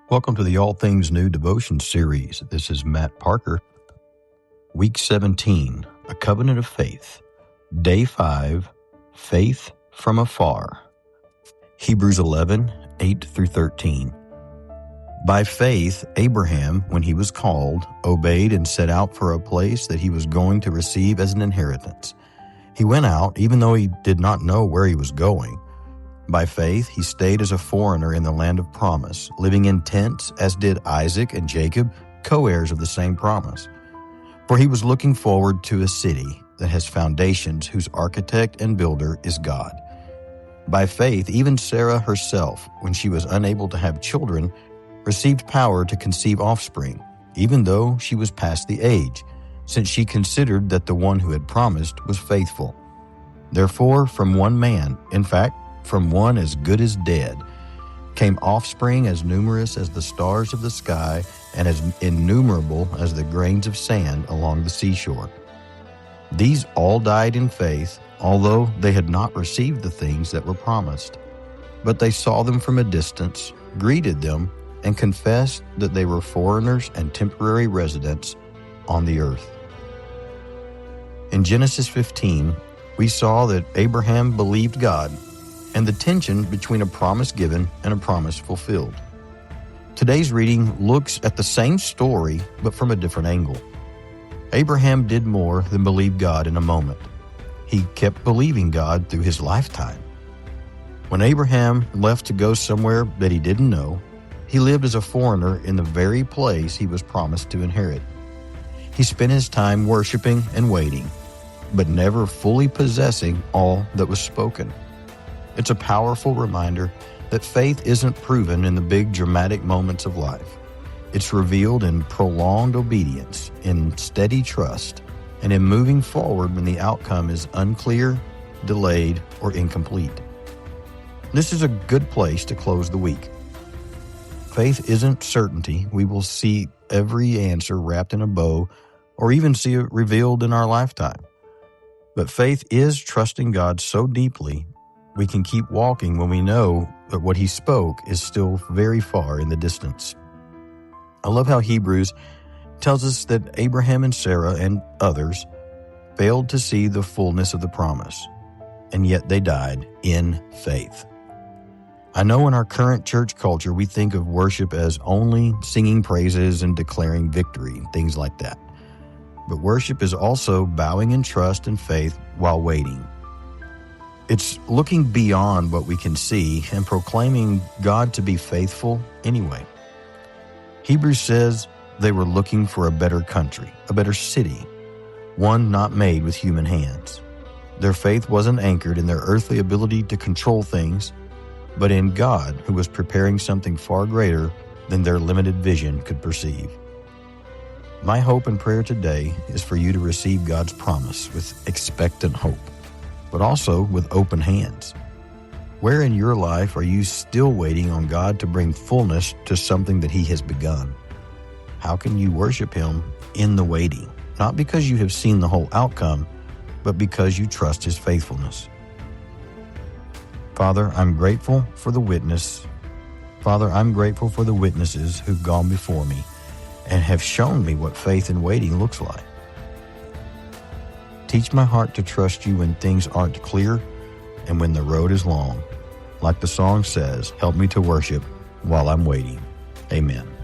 Welcome to the All Things New Devotion Series. This is Matt Parker. Week 17, A Covenant of Faith. Day 5, Faith from Afar. Hebrews 11, 8 through 13. By faith, Abraham, when he was called, obeyed and set out for a place that he was going to receive as an inheritance. He went out, even though he did not know where he was going. By faith, he stayed as a foreigner in the land of promise, living in tents, as did Isaac and Jacob, co-heirs of the same promise. For he was looking forward to a city that has foundations, whose architect and builder is God. By faith, even Sarah herself, when she was unable to have children, received power to conceive offspring, even though she was past the age, since she considered that the one who had promised was faithful. Therefore, from one man, in fact, from one as good as dead, came offspring as numerous as the stars of the sky and as innumerable as the grains of sand along the seashore. These all died in faith, although they had not received the things that were promised. But they saw them from a distance, greeted them, and confessed that they were foreigners and temporary residents on the earth. In Genesis 15, we saw that Abraham believed God, and the tension between a promise given and a promise fulfilled. Today's reading looks at the same story, but from a different angle. Abraham did more than believe God in a moment. He kept believing God through his lifetime. When Abraham left to go somewhere that he didn't know, he lived as a foreigner in the very place he was promised to inherit. He spent his time worshiping and waiting, but never fully possessing all that was spoken. It's a powerful reminder that faith isn't proven in the big dramatic moments of life. It's revealed in prolonged obedience, in steady trust, and in moving forward when the outcome is unclear, delayed, or incomplete. This is a good place to close the week. Faith isn't certainty we will see every answer wrapped in a bow or even see it revealed in our lifetime. But faith is trusting God so deeply we can keep walking when we know that what He spoke is still very far in the distance. I love how Hebrews tells us that Abraham and Sarah and others failed to see the fullness of the promise, and yet they died in faith. I know in our current church culture we think of worship as only singing praises and declaring victory, things like that. But worship is also bowing in trust and faith while waiting. It's looking beyond what we can see and proclaiming God to be faithful anyway. Hebrews says they were looking for a better country, a better city, one not made with human hands. Their faith wasn't anchored in their earthly ability to control things, but in God, who was preparing something far greater than their limited vision could perceive. My hope and prayer today is for you to receive God's promise with expectant hope, but also with open hands. Where in your life are you still waiting on God to bring fullness to something that He has begun? How can you worship Him in the waiting? Not because you have seen the whole outcome, but because you trust His faithfulness. Father, I'm grateful for the witnesses who've gone before me and have shown me what faith in waiting looks like. Teach my heart to trust you when things aren't clear and when the road is long. Like the song says, help me to worship while I'm waiting. Amen.